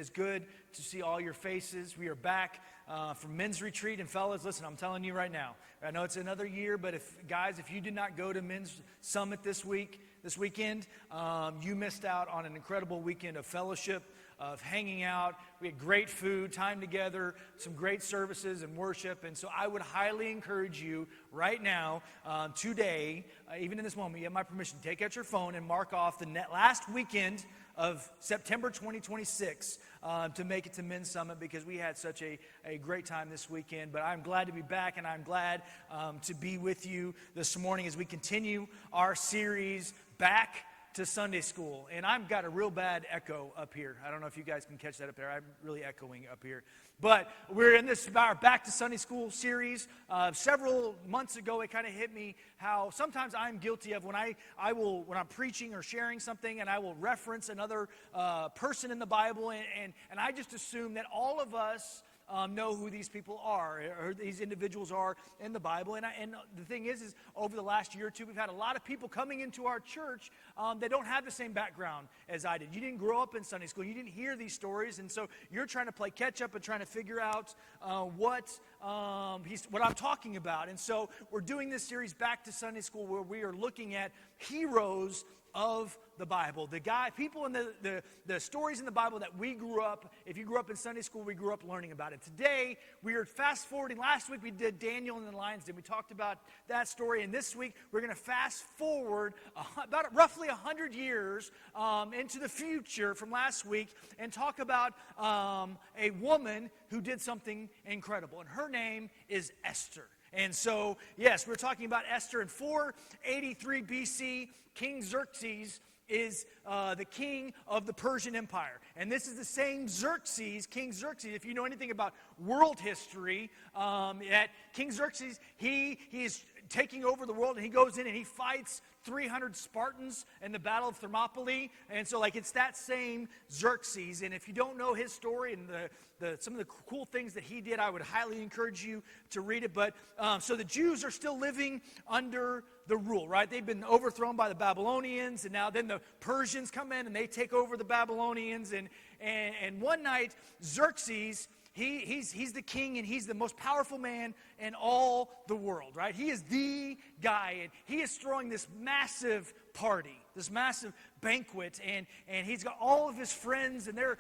is good to see all your faces. We are back from men's retreat. And fellas, listen, I'm telling you right now, I know it's another year, but if you did not go to men's summit this weekend, you missed out on an incredible weekend of fellowship, of hanging out. We had great food, time together, some great services and worship. And so I would highly encourage you right now, today, even in this moment, you have my permission, take out your phone and mark off the last weekend of September 2026 to make it to Men's Summit, because we had such a great time this weekend. But I'm glad to be back, and I'm glad to be with you this morning as we continue our series, Back to Sunday School. And I've got a real bad echo up here. I don't know if you guys can catch that up there. I'm really echoing up here. But we're in this our Back to Sunday School series. Several months ago, it kind of hit me how sometimes I'm guilty of when when I'm preaching or sharing something, and I will reference another person in the Bible, and I just assume that all of us know who these people are, or these individuals are in the Bible. And the thing is over the last year or two, we've had a lot of people coming into our church that don't have the same background as I did. You didn't grow up in Sunday school. You didn't hear these stories. And so you're trying to play catch up and trying to figure out what I'm talking about. And so we're doing this series, Back to Sunday School, where we are looking at heroes of the Bible. People in the stories in the Bible that we grew up, if you grew up in Sunday school, we grew up learning about it. Today, we are fast forwarding. Last week we did Daniel and the Lion's Den. We talked about that story, and this week we're going to fast forward about roughly 100 years into the future from last week and talk about a woman who did something incredible, and her name is Esther. And so, yes, we're talking about Esther. In 483 BC, King Xerxes is the king of the Persian Empire. And this is the same Xerxes, King Xerxes, if you know anything about world history, that King Xerxes, he is taking over the world, and he goes in and he fights 300 Spartans in the Battle of Thermopylae. And so, it's that same Xerxes. And if you don't know his story and some of the cool things that he did, I would highly encourage you to read it. But so the Jews are still living under the rule, right? They've been overthrown by the Babylonians, and now then the Persians come in and they take over the Babylonians. And one night, Xerxes, he's the king, and he's the most powerful man in all the world, right? He is the guy, and he is throwing this massive party, this massive banquet, and he's got all of his friends, and they're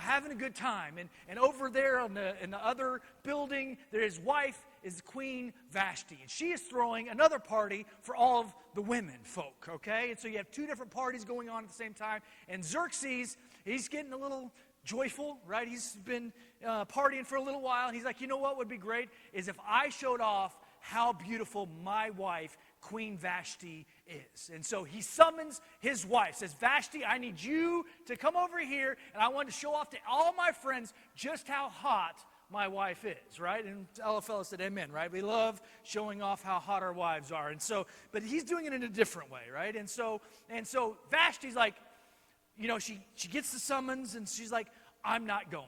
having a good time. And over there in the other building, his wife is Queen Vashti, and she is throwing another party for all of the women folk, okay? And so you have two different parties going on at the same time, and Xerxes, he's getting a little joyful, right? He's been partying for a little while, and he's like, you know what would be great is if I showed off how beautiful my wife, Queen Vashti, is. And so he summons his wife, says, Vashti, I need you to come over here, and I want to show off to all my friends just how hot my wife is, right? And all the fellas said amen, right? We love showing off how hot our wives are. And so, but he's doing it in a different way, right? And so Vashti's like, she gets the summons, and she's like, I'm not going.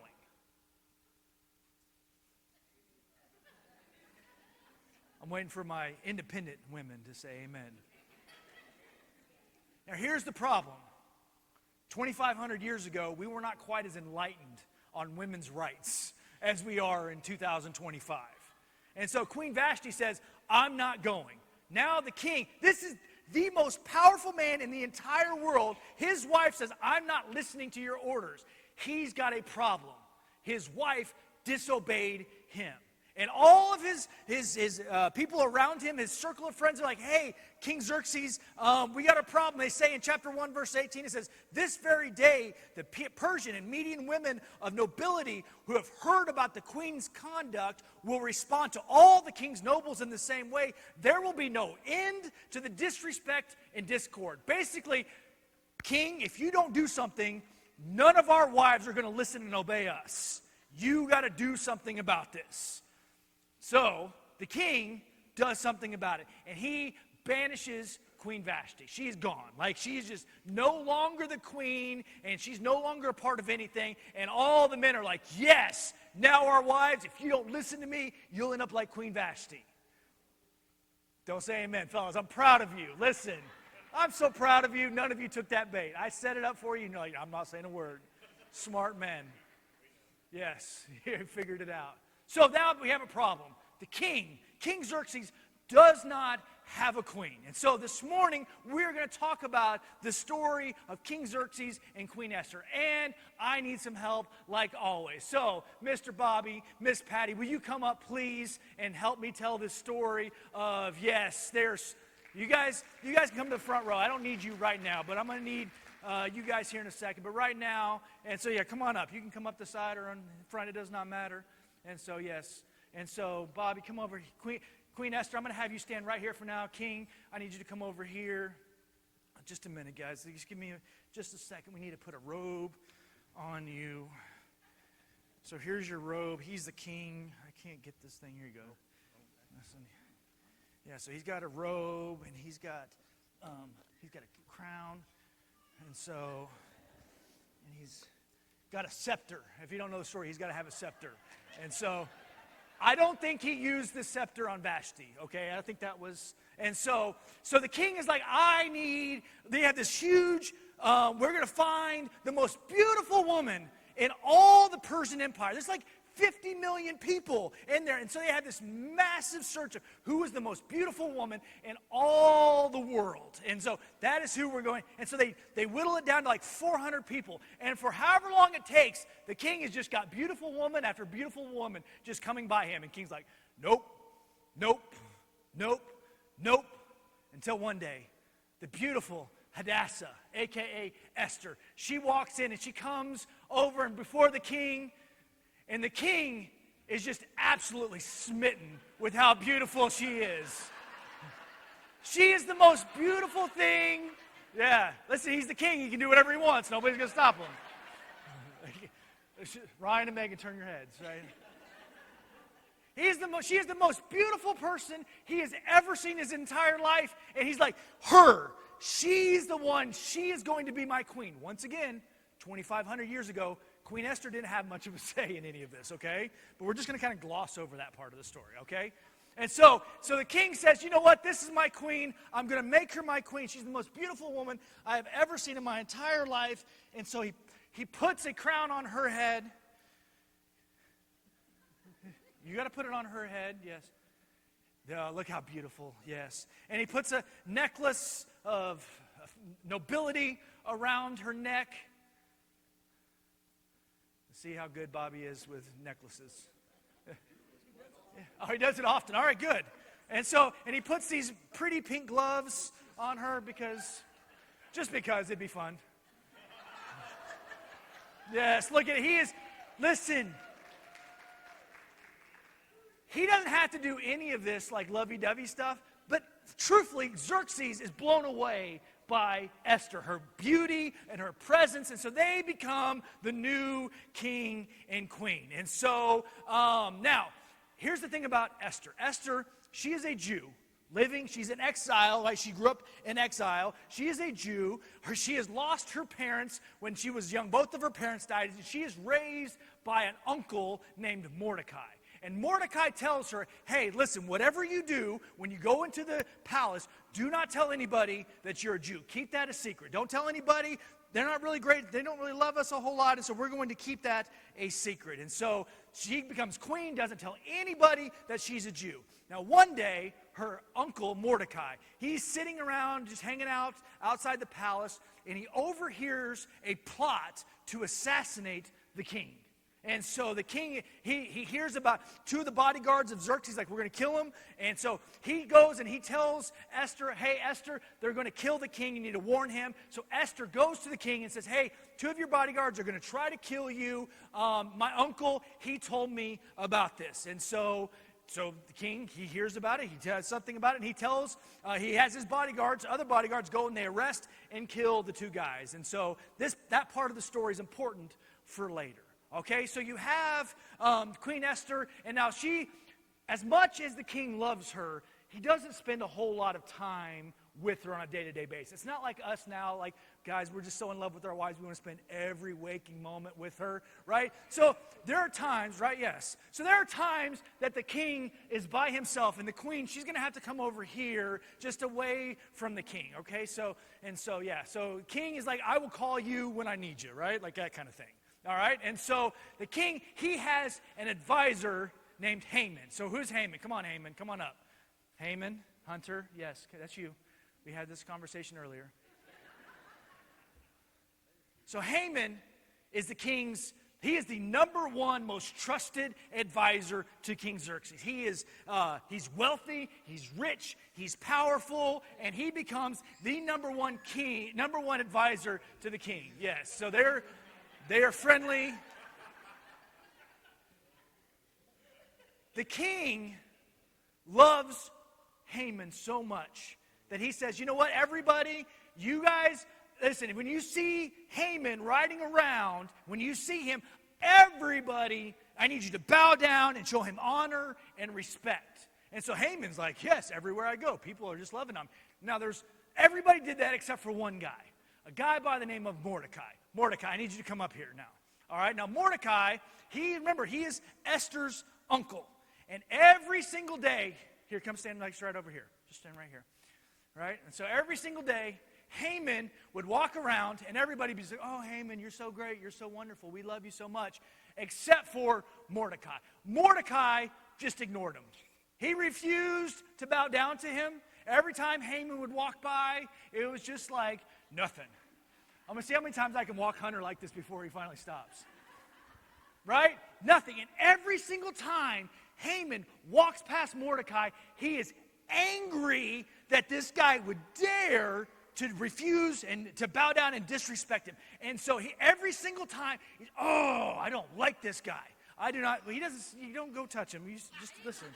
I'm waiting for my independent women to say amen. Now, here's the problem. 2,500 years ago, we were not quite as enlightened on women's rights as we are in 2025. And so Queen Vashti says, I'm not going. Now the king, this is the most powerful man in the entire world. His wife says, I'm not listening to your orders. He's got a problem. His wife disobeyed him. And all of his people around him, his circle of friends, are like, hey, King Xerxes, we got a problem. They say in chapter 1, verse 18, it says, this very day, the Persian and Median women of nobility who have heard about the queen's conduct will respond to all the king's nobles in the same way. There will be no end to the disrespect and discord. Basically, king, if you don't do something, none of our wives are going to listen and obey us. You got to do something about this. So the king does something about it, and he banishes Queen Vashti. She's gone. She's just no longer the queen, and she's no longer a part of anything. And all the men are like, yes, now our wives, if you don't listen to me, you'll end up like Queen Vashti. Don't say amen, fellas. I'm proud of you. Listen, I'm so proud of you. None of you took that bait. I set it up for you. No, I'm not saying a word. Smart men. Yes, he figured it out. So now we have a problem. The king, King Xerxes, does not have a queen. And so this morning, we're going to talk about the story of King Xerxes and Queen Esther. And I need some help, like always. So, Mr. Bobby, Miss Patty, will you come up, please, and help me tell this story of, yes, there's, you guys can come to the front row. I don't need you right now, but I'm going to need you guys here in a second. But right now, and so, yeah, come on up. You can come up the side or in front. It does not matter. And so, yes. And so, Bobby, come over. Queen Esther, I'm going to have you stand right here for now. King, I need you to come over here. Just a minute, guys. Just give me just a second. We need to put a robe on you. So here's your robe. He's the king. I can't get this thing. Here you go. Listen. Yeah, so he's got a robe, and he's got a crown. And so, and he's got a scepter. If you don't know the story, he's got to have a scepter. And so, I don't think he used the scepter on Vashti, okay? I think that was, and so the king is like, they have this huge, we're going to find the most beautiful woman in all the Persian Empire. There's like 50 million people in there. And so they had this massive search of who was the most beautiful woman in all the world. And so that is who we're going. And so they whittle it down to like 400 people. And for however long it takes, the king has just got beautiful woman after beautiful woman just coming by him. And king's like, nope, nope, nope, nope. Until one day, the beautiful Hadassah, a.k.a. Esther, she walks in and she comes over and before the king. And the king is just absolutely smitten with how beautiful she is. She is the most beautiful thing. Yeah, listen, he's the king. He can do whatever he wants. Nobody's going to stop him. Ryan and Megan, turn your heads, right? She is the most beautiful person he has ever seen his entire life. And he's like, she's the one. She is going to be my queen. Once again, 2,500 years ago, Queen Esther didn't have much of a say in any of this, okay? But we're just going to kind of gloss over that part of the story, okay? And so the king says, you know what? This is my queen. I'm going to make her my queen. She's the most beautiful woman I have ever seen in my entire life. And so he puts a crown on her head. You got to put it on her head, yes. Look how beautiful, yes. And he puts a necklace of nobility around her neck. See how good Bobby is with necklaces. Oh, he does it often. All right, good. And he puts these pretty pink gloves on her because it'd be fun. Yes, look at it. Listen. He doesn't have to do any of this like lovey-dovey stuff, but truthfully, Xerxes is blown away by Esther, her beauty and her presence, and so they become the new king and queen. And so, now, here's the thing about Esther. Esther, she is a Jew she's in exile, right? She grew up in exile. She is a Jew. She has lost her parents when she was young. Both of her parents died. She is raised by an uncle named Mordecai. And Mordecai tells her, hey, listen, whatever you do, when you go into the palace, do not tell anybody that you're a Jew. Keep that a secret. Don't tell anybody. They're not really great. They don't really love us a whole lot, and so we're going to keep that a secret. And so she becomes queen, doesn't tell anybody that she's a Jew. Now, one day, her uncle, Mordecai, he's sitting around, just hanging out outside the palace, and he overhears a plot to assassinate the king. And so the king, he hears about two of the bodyguards of Xerxes, like, we're going to kill him. And so he goes and he tells Esther, hey, Esther, they're going to kill the king. You need to warn him. So Esther goes to the king and says, hey, two of your bodyguards are going to try to kill you. My uncle, he told me about this. And so the king, he hears about it. He tells something about it. And he tells, he has his bodyguards, other bodyguards go and they arrest and kill the two guys. And so that part of the story is important for later. Okay, so you have Queen Esther, and now she, as much as the king loves her, he doesn't spend a whole lot of time with her on a day-to-day basis. It's not like us now, like, guys, we're just so in love with our wives, we want to spend every waking moment with her, right? So there are times, right, yes. So there are times that the king is by himself, and the queen, she's going to have to come over here just away from the king, okay? So king is like, I will call you when I need you, right? Like that kind of thing. All right? And so the king, he has an advisor named Haman. So who's Haman? Come on, Haman. Come on up. Haman, Hunter. Yes, that's you. We had this conversation earlier. So Haman is the king's, he is the number one most trusted advisor to King Xerxes. He's wealthy, he's rich, he's powerful, and he becomes the number one advisor to the king. Yes, so they are friendly. The king loves Haman so much that he says, you know what, everybody, you guys, listen, when you see Haman riding around, when you see him, everybody, I need you to bow down and show him honor and respect. And so Haman's like, yes, everywhere I go, people are just loving him. Now everybody did that except for one guy, a guy by the name of Mordecai. Mordecai, I need you to come up here now. All right, now Mordecai, he is Esther's uncle. And every single day, here, come stand like right over here. Just stand right here. Right? And so every single day, Haman would walk around and everybody would be like, oh, Haman, you're so great, you're so wonderful, we love you so much, except for Mordecai. Mordecai just ignored him. He refused to bow down to him. Every time Haman would walk by, it was just like nothing. I'm going to see how many times I can walk Hunter like this before he finally stops. Right? Nothing. And every single time Haman walks past Mordecai, he is angry that this guy would dare to refuse and to bow down and disrespect him. And so every single time, I don't like this guy. I do not, you don't go touch him. You just listen.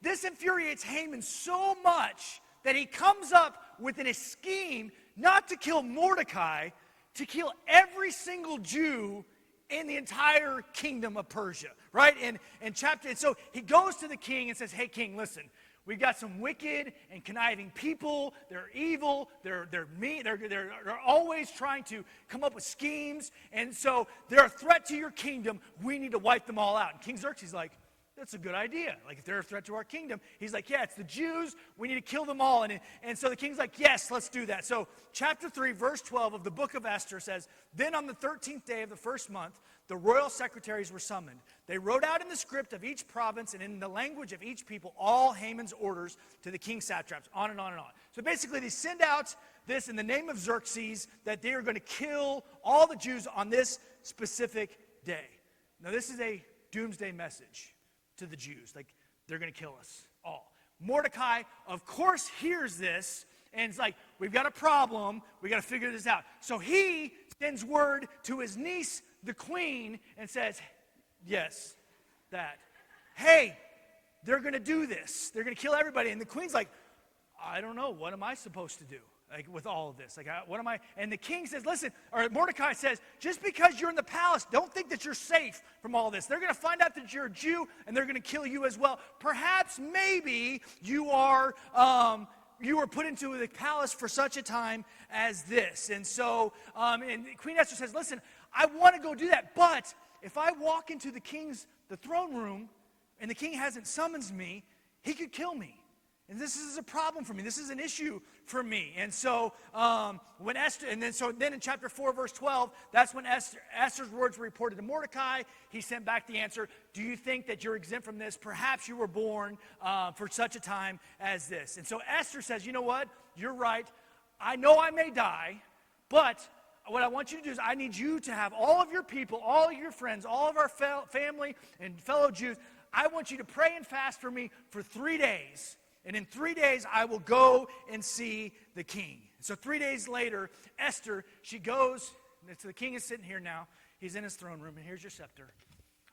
This infuriates Haman so much that he comes up with a scheme not to kill Mordecai, to kill every single Jew in the entire kingdom of Persia, right? And so he goes to the king and says, hey, king, listen, we've got some wicked and conniving people. They're evil. They're mean. They're always trying to come up with schemes. And so they're a threat to your kingdom. We need to wipe them all out. And King Xerxes is like, that's a good idea. Like, if they're a threat to our kingdom, he's like, yeah, it's the Jews. We need to kill them all. And so the king's like, yes, let's do that. So chapter 3, verse 12 of the book of Esther says, then on the 13th day of the first month, the royal secretaries were summoned. They wrote out in the script of each province and in the language of each people all Haman's orders to the king's satraps, on and on and on. So basically, they send out this in the name of Xerxes that they are going to kill all the Jews on this specific day. Now, this is a doomsday message to the Jews. Like, they're going to kill us all. Mordecai, of course, hears this and is like, we've got a problem. We got to figure this out. So he sends word to his niece, the queen, and says, yes, that. Hey, they're going to do this. They're going to kill everybody. And the queen's like, I don't know. What am I supposed to do? Like, with all of this, like, what am I? And the king says, listen, or Mordecai says, just because you're in the palace, don't think that you're safe from all this. They're going to find out that you're a Jew, and they're going to kill you as well. Perhaps, maybe you were put into the palace for such a time as this. And so, and Queen Esther says, listen, I want to go do that, but if I walk into the throne room, and the king hasn't summoned me, he could kill me. And this is a problem for me. This is an issue for me. And so when Esther, and then in chapter 4, verse 12, that's when Esther's words were reported to Mordecai. He sent back the answer, do you think that you're exempt from this? Perhaps you were born for such a time as this. And so Esther says, you know what? You're right. I know I may die, but what I want you to do is I need you to have all of your people, all of your friends, all of our family and fellow Jews. I want you to pray and fast for me for 3 days. And in 3 days, I will go and see the king. So 3 days later, Esther, she goes, and so the king is sitting here now. He's in his throne room, and here's your scepter.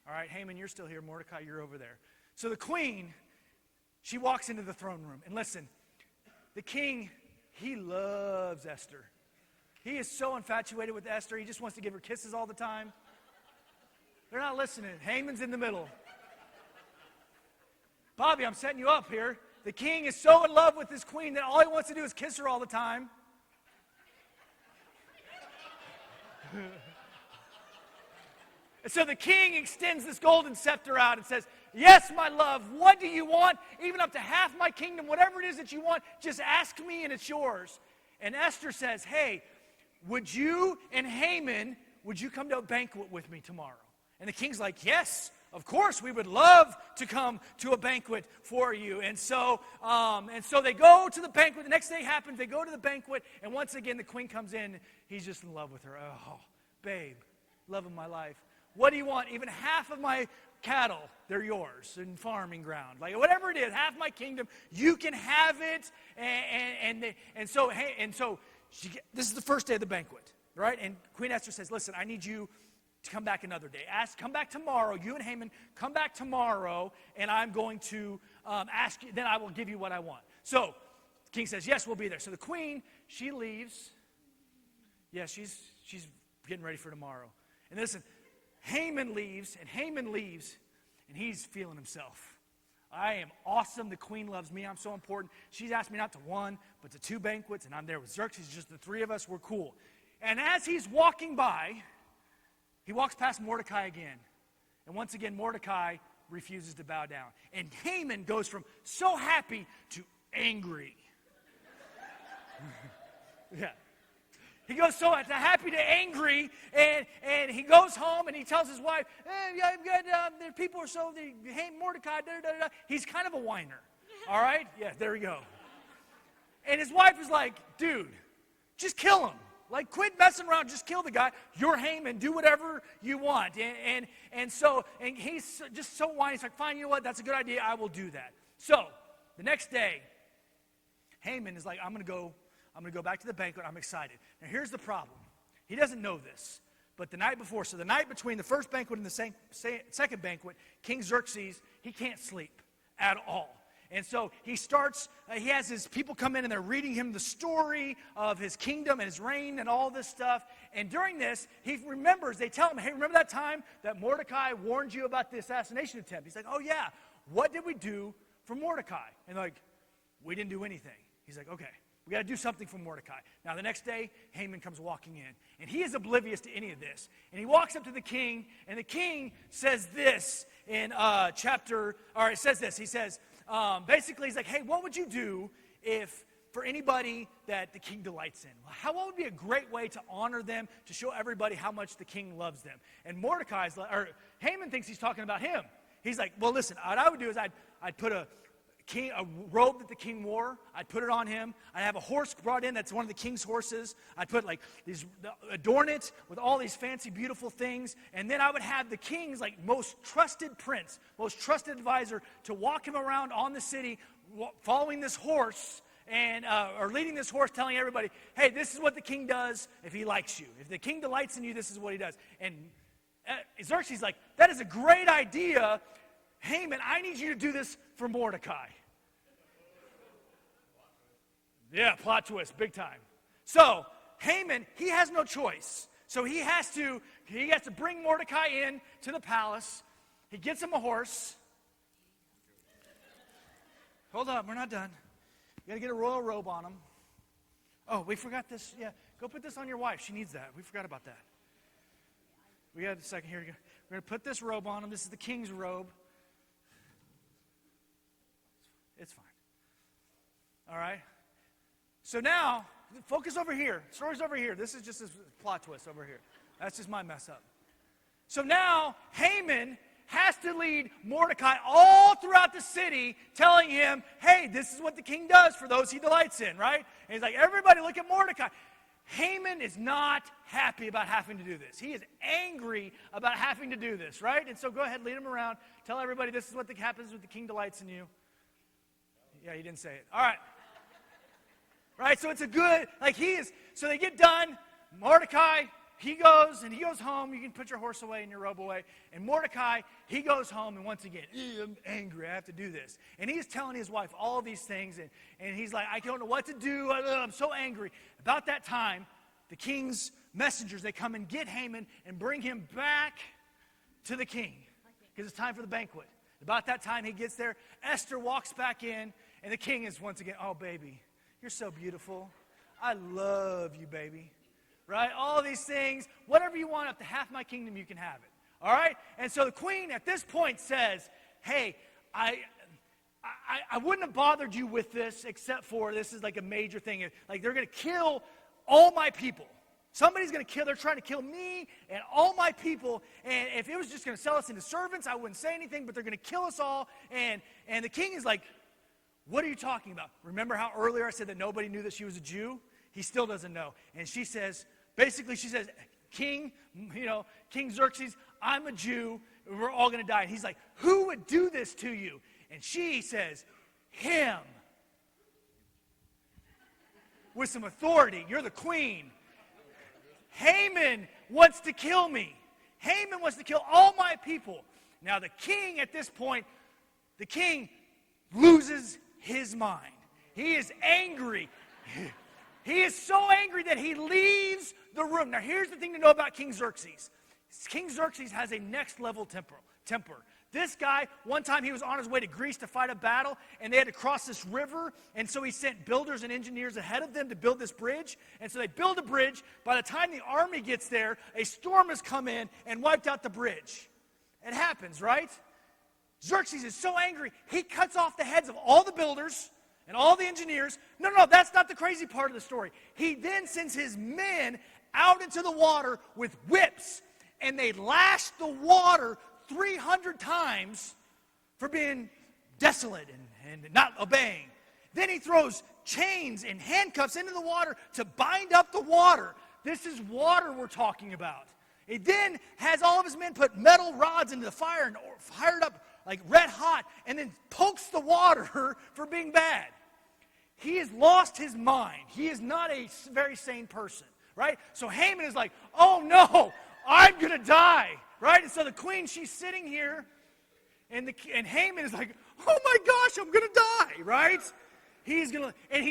All right, Haman, you're still here. Mordecai, you're over there. So the queen, she walks into the throne room. And listen, the king, he loves Esther. He is so infatuated with Esther. He just wants to give her kisses all the time. They're not listening. Haman's in the middle. Bobby, I'm setting you up here. The king is so in love with his queen that all he wants to do is kiss her all the time. And so the king extends this golden scepter out and says, yes, my love, what do you want? Even up to half my kingdom, whatever it is that you want, just ask me and it's yours. And Esther says, hey, would you and Haman, would you come to a banquet with me tomorrow? And the king's like, yes, of course, we would love to come to a banquet for you. And so they go to the banquet. The next day happens, they go to the banquet, and once again the queen comes in. He's just in love with her. Oh, babe, love of my life. What do you want? Even half of my cattle, they're yours, in farming ground. Like whatever it is, half my kingdom, you can have it. And so this is the first day of the banquet, right? And Queen Esther says, listen, I need you to come back another day. Come back tomorrow. You and Haman, come back tomorrow, and I'm going to ask you, then I will give you what I want. So the king says, yes, we'll be there. So the queen, she leaves. Yeah, she's getting ready for tomorrow. And listen, Haman leaves, and he's feeling himself. I am awesome. The queen loves me. I'm so important. She's asked me not to one, but to 2 banquets, and I'm there with Xerxes. Just the 3 of us. We're cool. And as he's walking by, he walks past Mordecai again. And once again, Mordecai refuses to bow down. And Haman goes from so happy to angry. Yeah. He goes so happy to angry, and he goes home and he tells his wife, hey, I've got, the people are so, they hate Mordecai, da, da, da. He's kind of a whiner, all right? Yeah, there we go. And his wife is like, dude, just kill him. Like, quit messing around, just kill the guy. You're Haman, do whatever you want. And he's just so whiny. He's like, fine, you know what, that's a good idea, I will do that. So, the next day, Haman is like, I'm going to go back to the banquet. I'm excited. Now, here's the problem. He doesn't know this, but the night before, so the night between the first banquet and the second banquet, King Xerxes, he can't sleep at all. And so he has his people come in and they're reading him the story of his kingdom and his reign and all this stuff. And during this, he remembers, they tell him, hey, remember that time that Mordecai warned you about the assassination attempt? He's like, oh yeah, what did we do for Mordecai? And they're like, we didn't do anything. He's like, okay. We got to do something for Mordecai. Now, the next day, Haman comes walking in, and he is oblivious to any of this. And he walks up to the king, and the king says this in it says this. He says, basically, he's like, hey, what would you do if, for anybody that the king delights in? What would be a great way to honor them, to show everybody how much the king loves them? And Haman thinks he's talking about him. He's like, well, listen, what I would do is I'd put a robe that the king wore, I'd put it on him. I'd have a horse brought in that's one of the king's horses. I'd put adorn it with all these fancy, beautiful things. And then I would have the king's most trusted prince, most trusted advisor to walk him around on the city, following this horse or leading this horse, telling everybody, hey, this is what the king does if he likes you. If the king delights in you, this is what he does. And Xerxes is like, that is a great idea. Haman, I need you to do this for Mordecai. Yeah, plot twist, big time. So, Haman, he has no choice. So he has to bring Mordecai in to the palace. He gets him a horse. Hold up, we're not done. You got to get a royal robe on him. Oh, we forgot this. Yeah, go put this on your wife. She needs that. We forgot about that. We got a second here. We're going to put this robe on him. This is the king's robe. It's fine. All right? So now, focus over here. Story's over here. This is just a plot twist over here. That's just my mess up. So now, Haman has to lead Mordecai all throughout the city, telling him, hey, this is what the king does for those he delights in, right? And he's like, everybody look at Mordecai. Haman is not happy about having to do this. He is angry about having to do this, right? And so go ahead, lead him around. Tell everybody this is what happens when the king delights in you. Yeah, you didn't say it. All right. Right, so it's a good, so they get done. Mordecai, he goes home. You can put your horse away and your robe away. And Mordecai, he goes home, and once again, I'm angry. I have to do this. And he's telling his wife all these things, and he's like, I don't know what to do. I'm so angry. About that time, the king's messengers, they come and get Haman and bring him back to the king because it's time for the banquet. About that time, he gets there. Esther walks back in. And the king is once again, oh, baby, you're so beautiful. I love you, baby. Right? All these things, whatever you want, up to half my kingdom, you can have it. All right? And so the queen at this point says, hey, I wouldn't have bothered you with this except for this is like a major thing. Like they're going to kill all my people. Somebody's going to kill, they're trying to kill me and all my people. And if it was just going to sell us into servants, I wouldn't say anything, but they're going to kill us all. And the king is like, what are you talking about? Remember how earlier I said that nobody knew that she was a Jew? He still doesn't know. And she says, King Xerxes, I'm a Jew, and we're all going to die. And he's like, who would do this to you? And she says, him. With some authority. You're the queen. Haman wants to kill me. Haman wants to kill all my people. Now the king at this point, the king loses his mind. He is angry. He is so angry that he leaves the room. Now here's the thing to know about King Xerxes. King Xerxes has a next level temper. This guy, one time he was on his way to Greece to fight a battle, and they had to cross this river, and so he sent builders and engineers ahead of them to build this bridge. And so they build a bridge. By the time the army gets there, a storm has come in and wiped out the bridge. It happens, right? Xerxes is so angry, he cuts off the heads of all the builders and all the engineers. No, that's not the crazy part of the story. He then sends his men out into the water with whips, and they lash the water 300 times for being desolate and not obeying. Then he throws chains and handcuffs into the water to bind up the water. This is water we're talking about. He then has all of his men put metal rods into the fire and fire it up like red hot, and then pokes the water for being bad. He has lost his mind. He is not a very sane person, right? So Haman is like, oh no, I'm going to die, right? And so the queen, she's sitting here, and Haman is like, oh my gosh, I'm going to die, right? He's going to, and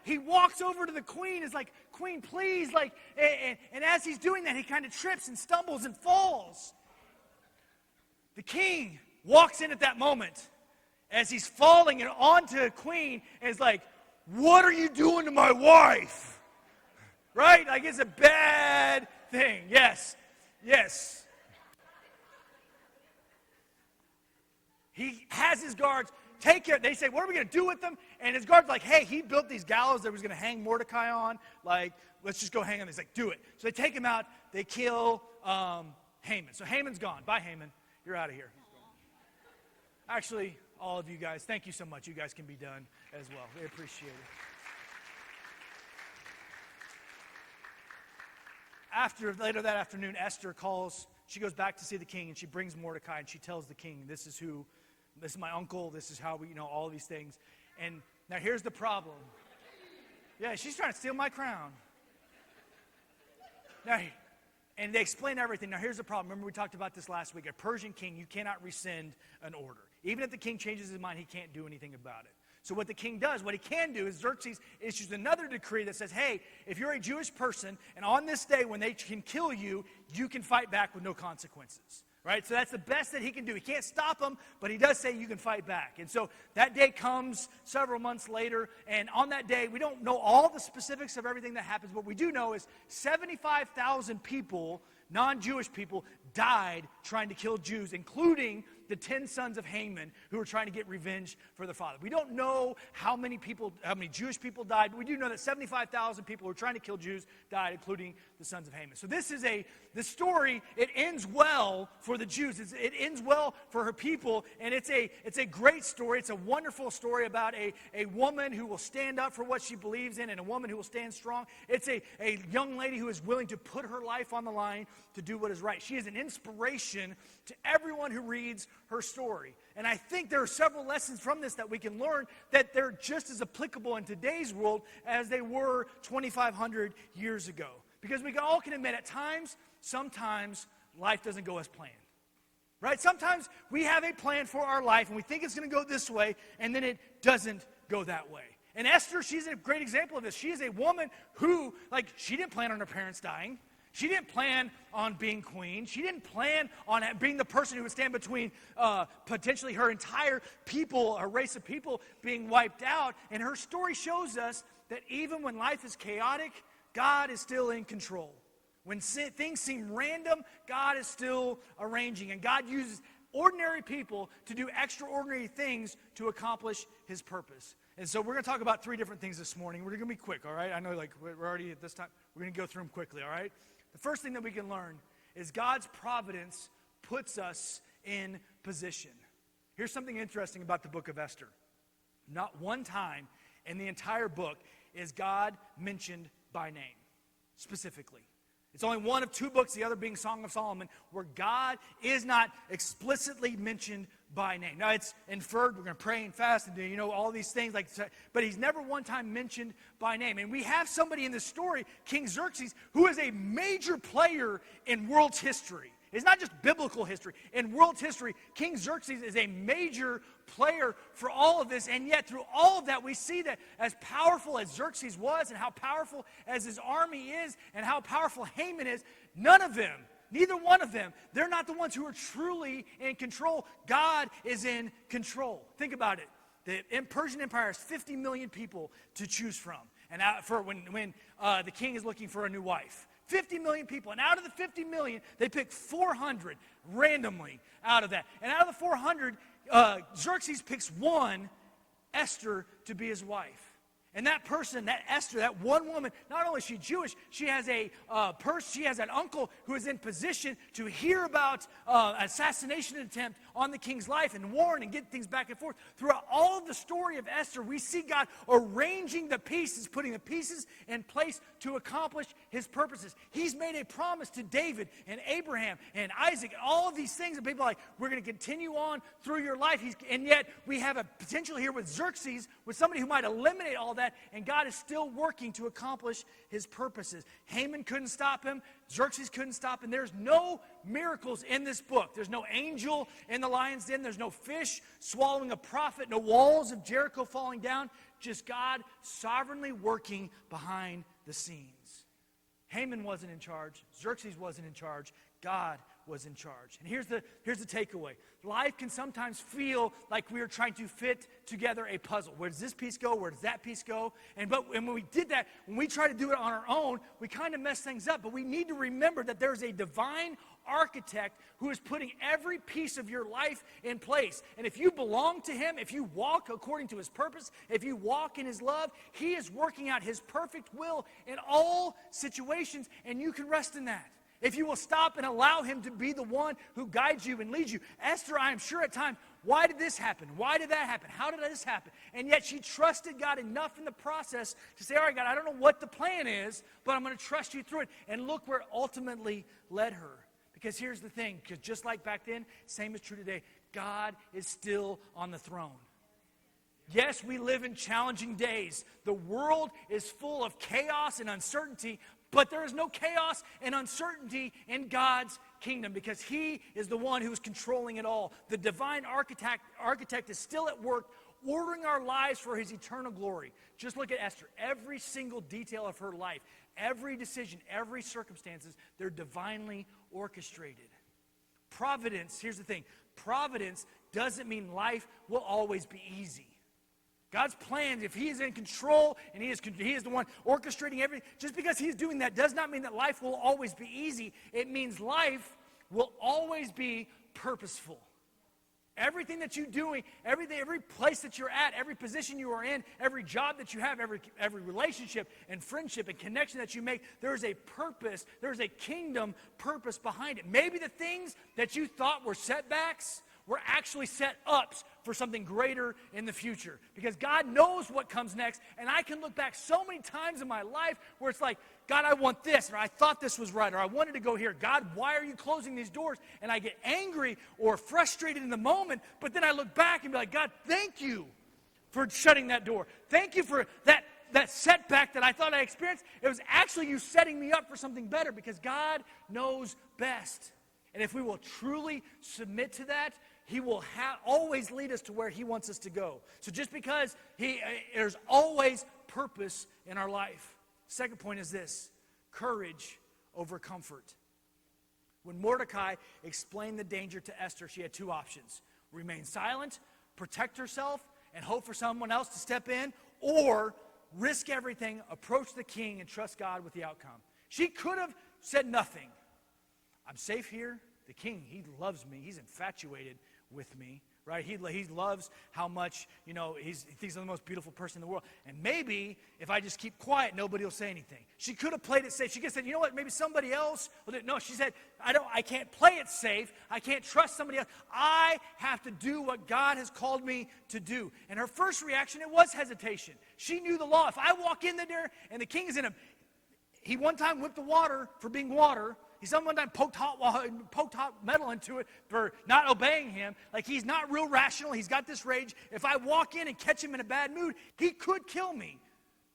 he walks over to the queen, is like, queen, please, like, and as he's doing that, he kind of trips and stumbles and falls. The king walks in at that moment as he's falling and onto queen and is like, what are you doing to my wife? Right? Like it's a bad thing. Yes. He has his guards take care. They say, what are we going to do with them? And his guards are like, hey, he built these gallows that he was going to hang Mordecai on. Like, let's just go hang on. He's like, do it. So they take him out. They kill Haman. So Haman's gone. Bye, Haman. You're out of here. Actually, all of you guys, thank you so much. You guys can be done as well. We appreciate it. Later that afternoon, Esther calls. She goes back to see the king, and she brings Mordecai, and she tells the king, this is my uncle, this is how we, all these things. And now here's the problem. Yeah, she's trying to steal my crown. Now, and they explain everything. Now, here's the problem. Remember, we talked about this last week. A Persian king, you cannot rescind an order. Even if the king changes his mind, he can't do anything about it. So what the king does, what he can do is Xerxes issues another decree that says, hey, if you're a Jewish person, and on this day when they can kill you, you can fight back with no consequences. Right? So that's the best that he can do. He can't stop them, but he does say you can fight back. And so that day comes several months later, and on that day, we don't know all the specifics of everything that happens. What we do know is 75,000 people, non-Jewish people, died trying to kill Jews, including the 10 sons of Haman who were trying to get revenge for their father. We don't know how many Jewish people died, but we do know that 75,000 people who were trying to kill Jews died, including the sons of Haman. So this story, it ends well for the Jews. It ends well for her people, and it's a great story. It's a wonderful story about a woman who will stand up for what she believes in and a woman who will stand strong. It's a young lady who is willing to put her life on the line to do what is right. She is an inspiration to everyone who reads her story. And I think there are several lessons from this that we can learn that they're just as applicable in today's world as they were 2,500 years ago. Because we all can admit at times, sometimes life doesn't go as planned. Right? Sometimes we have a plan for our life and we think it's going to go this way, and then it doesn't go that way. And Esther, she's a great example of this. She is a woman who, she didn't plan on her parents dying. She didn't plan on being queen. She didn't plan on being the person who would stand between potentially her entire people, her race of people being wiped out. And her story shows us that even when life is chaotic, God is still in control. When things seem random, God is still arranging. And God uses ordinary people to do extraordinary things to accomplish his purpose. And so we're going to talk about 3 different things this morning. We're going to be quick, all right? I know we're already at this time. We're going to go through them quickly, all right? The first thing that we can learn is God's providence puts us in position. Here's something interesting about the book of Esther. Not one time in the entire book is God mentioned by name, specifically. It's only one of two books, the other being Song of Solomon, where God is not explicitly mentioned by name. Now, it's inferred, we're going to pray and fast and do, all these things, but he's never one time mentioned by name. And we have somebody in this story, King Xerxes, who is a major player in world's history. It's not just biblical history. In world history, King Xerxes is a major player for all of this, and yet through all of that, we see that as powerful as Xerxes was, and how powerful as his army is, and how powerful Haman is, none of them, neither one of them, they're not the ones who are truly in control. God is in control. Think about it. The Persian Empire has 50 million people to choose from, and for when the king is looking for a new wife. 50 million people. And out of the 50 million, they pick 400 randomly out of that. And out of the 400, Xerxes picks one, Esther, to be his wife. And that person, that Esther, that one woman, not only is she Jewish, she has she has an uncle who is in position to hear about assassination attempt on the king's life and warn and get things back and forth. Throughout all of the story of Esther, we see God arranging the pieces, putting the pieces in place to accomplish his purposes. He's made a promise to David and Abraham and Isaac and all of these things, and people are like, we're going to continue on through your life. And yet we have a potential here with Xerxes, with somebody who might eliminate all that, and God is still working to accomplish his purposes. Haman couldn't stop him. Xerxes couldn't stop him. There's no miracles in this book. There's no angel in the lion's den. There's no fish swallowing a prophet. No walls of Jericho falling down. Just God sovereignly working behind the scenes. Haman wasn't in charge. Xerxes wasn't in charge. God was in charge. And here's the takeaway. Life can sometimes feel like we are trying to fit together a puzzle. Where does this piece go? Where does that piece go? And when we did that, when we try to do it on our own, we kind of mess things up. But we need to remember that there's a divine architect who is putting every piece of your life in place. And if you belong to him, if you walk according to his purpose, if you walk in his love, he is working out his perfect will in all situations, and you can rest in that. If you will stop and allow him to be the one who guides you and leads you. Esther, I am sure at times, why did this happen? Why did that happen? How did this happen? And yet she trusted God enough in the process to say, all right, God, I don't know what the plan is, but I'm going to trust you through it. And look where it ultimately led her. Because here's the thing, because just like back then, same is true today. God is still on the throne. Yes, we live in challenging days. The world is full of chaos and uncertainty, but there is no chaos and uncertainty in God's kingdom because he is the one who is controlling it all. The divine architect is still at work ordering our lives for his eternal glory. Just look at Esther. Every single detail of her life, every decision, every circumstances, they're divinely orchestrated. Providence, here's the thing. Providence doesn't mean life will always be easy. God's plans, if he is in control and he is the one orchestrating everything, just because he's doing that does not mean that life will always be easy. It means life will always be purposeful. Everything that you're doing, every place that you're at, every position you are in, every job that you have, every relationship and friendship and connection that you make, there is a purpose, there is a kingdom purpose behind it. Maybe the things that you thought were setbacks were actually set ups for something greater in the future. Because God knows what comes next, and I can look back so many times in my life where it's like, God, I want this, or I thought this was right, or I wanted to go here. God, why are you closing these doors? And I get angry or frustrated in the moment, but then I look back and be like, God, thank you for shutting that door. Thank you for that setback that I thought I experienced. It was actually you setting me up for something better because God knows best. And if we will truly submit to that, he will always lead us to where he wants us to go. So just because there's always purpose in our life. Second point is this: courage over comfort. When Mordecai explained the danger to Esther, she had two options: remain silent, protect herself, and hope for someone else to step in, or risk everything, approach the king, and trust God with the outcome. She could have said nothing. I'm safe here. The king, he loves me. He's infatuated with me. right? He loves how much, he thinks I'm the most beautiful person in the world. And maybe if I just keep quiet, nobody will say anything. She could have played it safe. She could have said, you know what, maybe somebody else will do it. No, she said, I can't play it safe. I can't trust somebody else. I have to do what God has called me to do. And her first reaction, it was hesitation. She knew the law. If I walk in there and the king is in him, he one time whipped the water for being water. He one time poked hot metal into it for not obeying him. Like, he's not real rational. He's got this rage. If I walk in and catch him in a bad mood, he could kill me.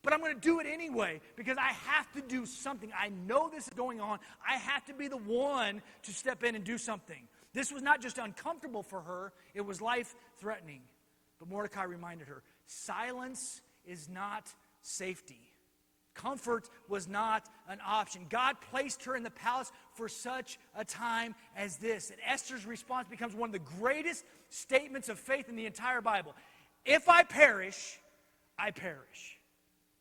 But I'm going to do it anyway because I have to do something. I know this is going on. I have to be the one to step in and do something. This was not just uncomfortable for her. It was life-threatening. But Mordecai reminded her, silence is not safety. Comfort was not an option. God placed her in the palace for such a time as this. And Esther's response becomes one of the greatest statements of faith in the entire Bible. If I perish, I perish.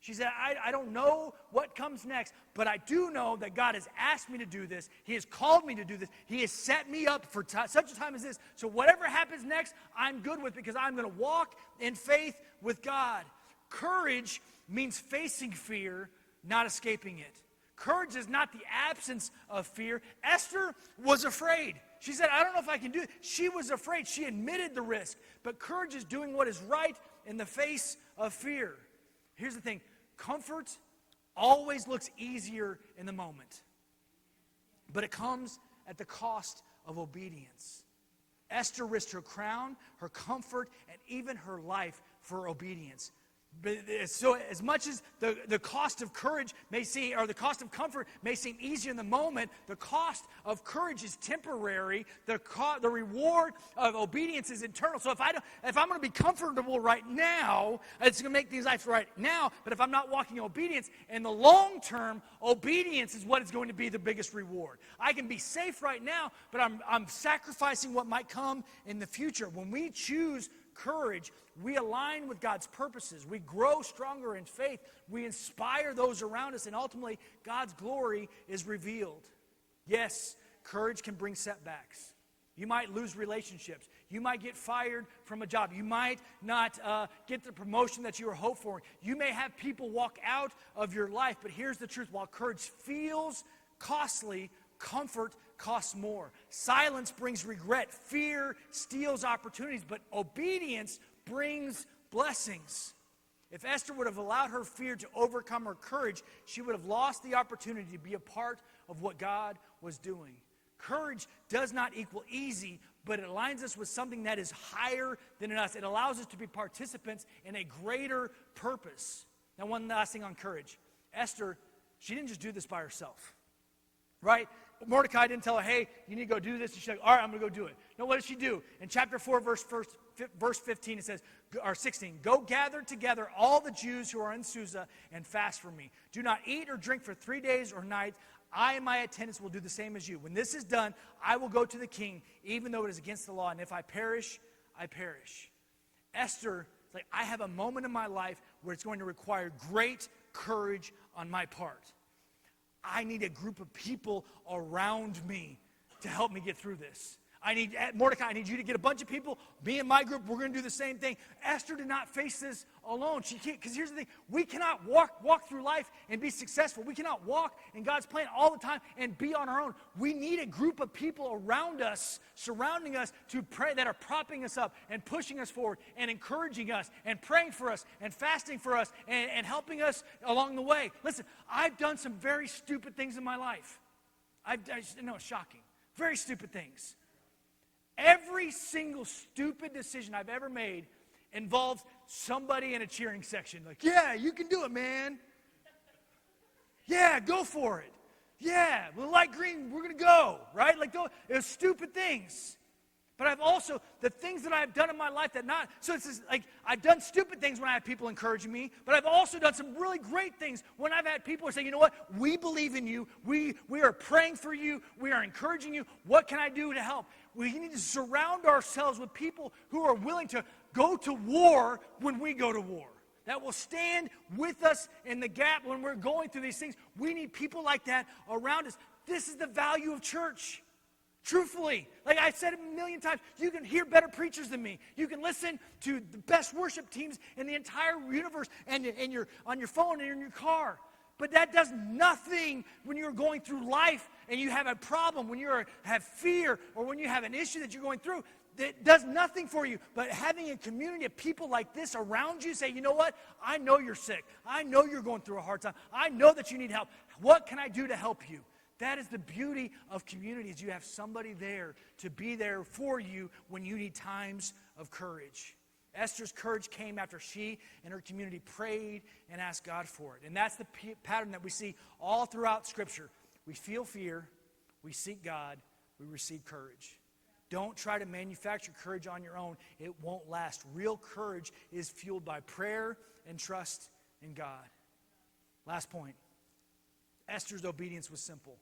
She said, I don't know what comes next, but I do know that God has asked me to do this. He has called me to do this. He has set me up for such a time as this. So whatever happens next, I'm good with because I'm going to walk in faith with God. Courage means facing fear, not escaping it. Courage is not the absence of fear. Esther was afraid. She said, I don't know if I can do it. She was afraid. She admitted the risk. But courage is doing what is right in the face of fear. Here's the thing. Comfort always looks easier in the moment. But it comes at the cost of obedience. Esther risked her crown, her comfort, and even her life for obedience. So as much as the cost of courage may seem, or the cost of comfort may seem easier in the moment, the cost of courage is temporary. The reward of obedience is eternal. So if I'm going to be comfortable right now, it's going to make things life right now. But if I'm not walking in obedience, in the long term, obedience is what is going to be the biggest reward. I can be safe right now, but I'm sacrificing what might come in the future. When we choose courage, we align with God's purposes. We grow stronger in faith. We inspire those around us, and ultimately, God's glory is revealed. Yes, courage can bring setbacks. You might lose relationships. You might get fired from a job. You might not get the promotion that you were hoping for. You may have people walk out of your life, but here's the truth. While courage feels costly, comfort costs more. Silence brings regret. Fear steals opportunities, but obedience brings blessings. If Esther would have allowed her fear to overcome her courage, she would have lost the opportunity to be a part of what God was doing. Courage does not equal easy, but it aligns us with something that is higher than us. It allows us to be participants in a greater purpose. Now, one last thing on courage. Esther, she didn't just do this by herself, right? Mordecai didn't tell her, hey, you need to go do this. And she's like, all right, I'm going to go do it. No, what did she do? In chapter 4, verse 15, it says, or 16, go gather together all the Jews who are in Susa and fast for me. Do not eat or drink for 3 days or nights. I and my attendants will do the same as you. When this is done, I will go to the king, even though it is against the law. And if I perish, I perish. Esther, like, I have a moment in my life where it's going to require great courage on my part. I need a group of people around me to help me get through this. Mordecai, I need you to get a bunch of people. Me and my group, we're going to do the same thing. Esther did not face this alone. She can't, because here's the thing. We cannot walk through life and be successful. We cannot walk in God's plan all the time and be on our own. We need a group of people around us, surrounding us, to pray, that are propping us up and pushing us forward and encouraging us and praying for us and fasting for us and helping us along the way. Listen, I've done some very stupid things in my life. I know it's shocking. Very stupid things. Every single stupid decision I've ever made involves somebody in a cheering section. Like, yeah, you can do it, man. Yeah, go for it. Yeah, well, light green, we're going to go, right? Like, those stupid things. But I've also, the things that I've done in my life I've done stupid things when I have people encouraging me, but I've also done some really great things when I've had people say, you know what, we believe in you, we are praying for you, we are encouraging you, what can I do to help? We need to surround ourselves with people who are willing to go to war when we go to war, that will stand with us in the gap when we're going through these things. We need people like that around us. This is the value of church. Truthfully, like I said a million times, you can hear better preachers than me. You can listen to the best worship teams in the entire universe and you're on your phone and in your car. But that does nothing when you're going through life and you have a problem, when you have fear, or when you have an issue that you're going through. It does nothing for you. But having a community of people like this around you say, you know what? I know you're sick. I know you're going through a hard time. I know that you need help. What can I do to help you? That is the beauty of communities. You have somebody there to be there for you when you need times of courage. Esther's courage came after she and her community prayed and asked God for it. And that's the pattern that we see all throughout Scripture. We feel fear, we seek God, we receive courage. Don't try to manufacture courage on your own. It won't last. Real courage is fueled by prayer and trust in God. Last point. Esther's obedience was simple,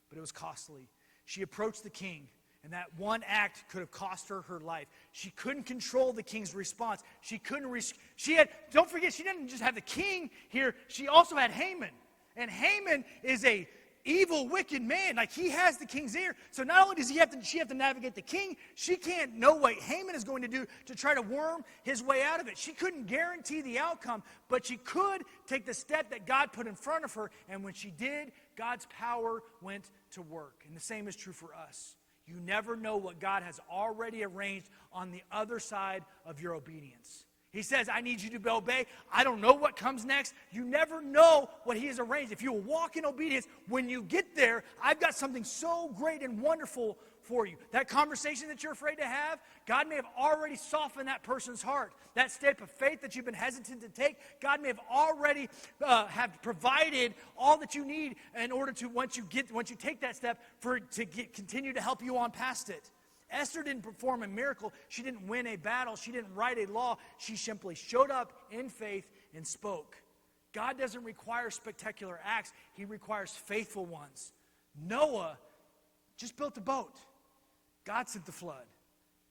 but it was costly. She approached the king, and that one act could have cost her her life. She couldn't control the king's response. Don't forget, she didn't just have the king here. She also had Haman. And Haman is a evil, wicked man. Like, he has the king's ear. So not only does she have to navigate the king, she can't know what Haman is going to do to try to worm his way out of it. She couldn't guarantee the outcome, but she could take the step that God put in front of her. And when she did, God's power went to work. And the same is true for us. You never know what God has already arranged on the other side of your obedience. He says, I need you to obey. I don't know what comes next. You never know what he has arranged. If you will walk in obedience, when you get there, I've got something so great and wonderful for you. That conversation that you're afraid to have, God may have already softened that person's heart. That step of faith that you've been hesitant to take, God may have already have provided all that you need in order to, once you take that step, continue to help you on past it. Esther didn't perform a miracle. She didn't win a battle. She didn't write a law. She simply showed up in faith and spoke. God doesn't require spectacular acts. He requires faithful ones. Noah just built a boat. God sent the flood.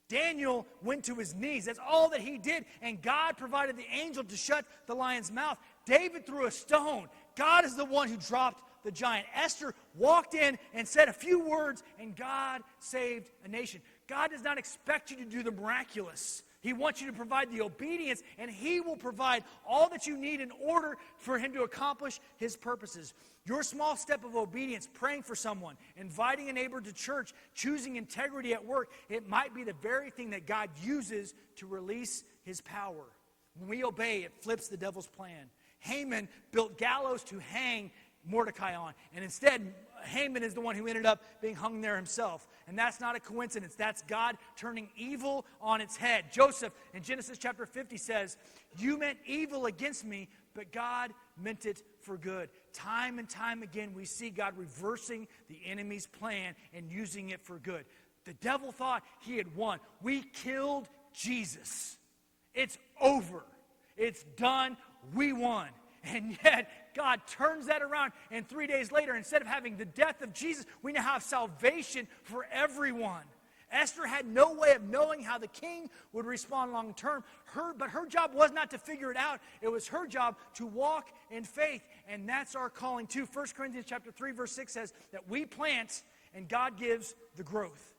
Daniel went to his knees. That's all that he did. And God provided the angel to shut the lion's mouth. David threw a stone. God is the one who dropped the giant. Esther walked in and said a few words, and God saved a nation. God does not expect you to do the miraculous. He wants you to provide the obedience, and he will provide all that you need in order for him to accomplish his purposes. Your small step of obedience, praying for someone, inviting a neighbor to church, choosing integrity at work, it might be the very thing that God uses to release his power. When we obey, it flips the devil's plan. Haman built gallows to hang Mordecai on. And instead, Haman is the one who ended up being hung there himself. And that's not a coincidence. That's God turning evil on its head. Joseph in Genesis chapter 50 says, you meant evil against me, but God meant it for good. Time and time again, we see God reversing the enemy's plan and using it for good. The devil thought he had won. We killed Jesus. It's over. It's done. We won. And yet, God turns that around, and 3 days later, instead of having the death of Jesus, we now have salvation for everyone. Esther had no way of knowing how the king would respond long term, but her job was not to figure it out. It was her job to walk in faith, and that's our calling too. 1 Corinthians chapter 3, verse 6 says that we plant, and God gives the growth.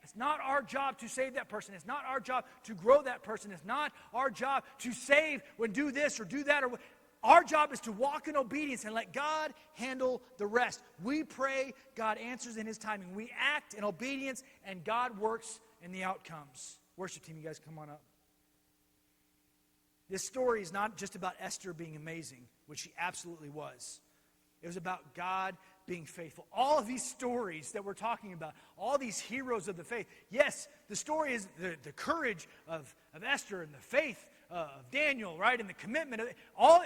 It's not our job to save that person. It's not our job to grow that person. It's not our job to save when do this or do that. Our job is to walk in obedience and let God handle the rest. We pray, God answers in his timing. We act in obedience, and God works in the outcomes. Worship team, you guys come on up. This story is not just about Esther being amazing, which she absolutely was. It was about God being faithful. All of these stories that we're talking about, all these heroes of the faith. Yes, the story is the courage of Esther and the faith of Daniel, right? And the commitment of it.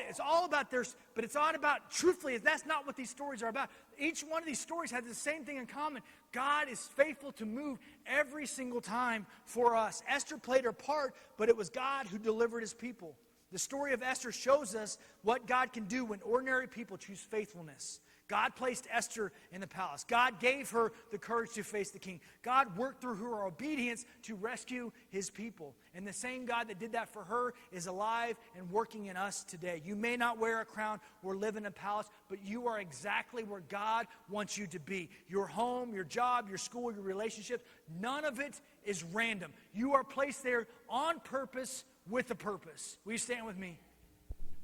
It's all about but it's not about, truthfully, that's not what these stories are about. Each one of these stories has the same thing in common. God is faithful to move every single time for us. Esther played her part, but it was God who delivered his people. The story of Esther shows us what God can do when ordinary people choose faithfulness. God placed Esther in the palace. God gave her the courage to face the king. God worked through her obedience to rescue his people. And the same God that did that for her is alive and working in us today. You may not wear a crown or live in a palace, but you are exactly where God wants you to be. Your home, your job, your school, your relationships, none of it is random. You are placed there on purpose with a purpose. Will you stand with me?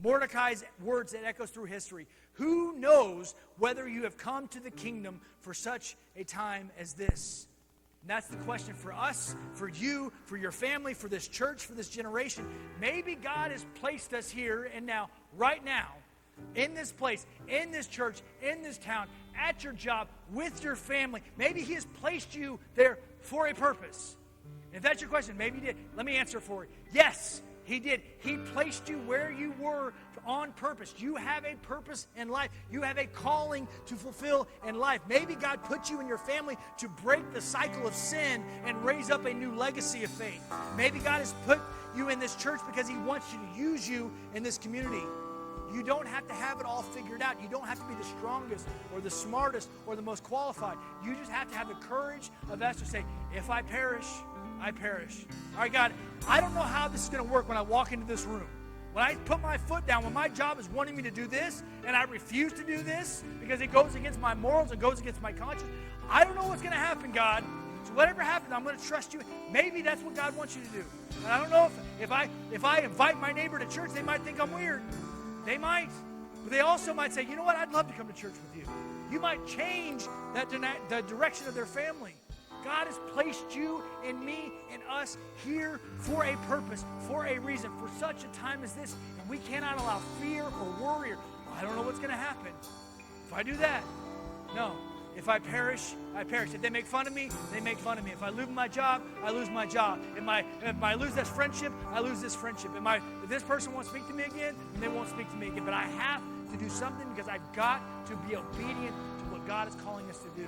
Mordecai's words that echoes through history. Who knows whether you have come to the kingdom for such a time as this? And that's the question for us, for you, for your family, for this church, for this generation. Maybe God has placed us here and now, right now, in this place, in this church, in this town, at your job, with your family. Maybe he has placed you there for a purpose. If that's your question, maybe he did. Let me answer for you. Yes, he did. He placed you where you were on purpose. You have a purpose in life. You have a calling to fulfill in life. Maybe God put you and your family to break the cycle of sin and raise up a new legacy of faith. Maybe God has put you in this church because he wants you to use you in this community. You don't have to have it all figured out. You don't have to be the strongest or the smartest or the most qualified. You just have to have the courage of Esther to say, if I perish, I perish. All right, God, I don't know how this is going to work when I walk into this room. When I put my foot down, when my job is wanting me to do this, and I refuse to do this because it goes against my morals, it goes against my conscience, I don't know what's going to happen, God. So whatever happens, I'm going to trust you. Maybe that's what God wants you to do. And I don't know if I invite my neighbor to church, they might think I'm weird. They might. But they also might say, you know what, I'd love to come to church with you. You might change the direction of their family. God has placed you and me and us here for a purpose, for a reason, for such a time as this. And we cannot allow fear or worry or, I don't know what's going to happen. If I do that, no. If I perish, I perish. If they make fun of me, they make fun of me. If I lose my job, I lose my job. If I lose this friendship, I lose this friendship. If this person won't speak to me again, then they won't speak to me again. But I have to do something because I've got to be obedient to what God is calling us to do.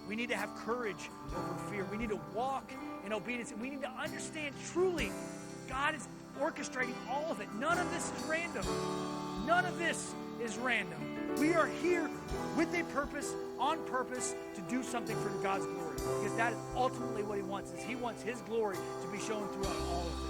We need to have courage over fear. We need to walk in obedience. And we need to understand truly God is orchestrating all of it. None of this is random. None of this is random. We are here with a purpose, on purpose, to do something for God's glory. Because that is ultimately what he wants. Is he wants his glory to be shown throughout all of it.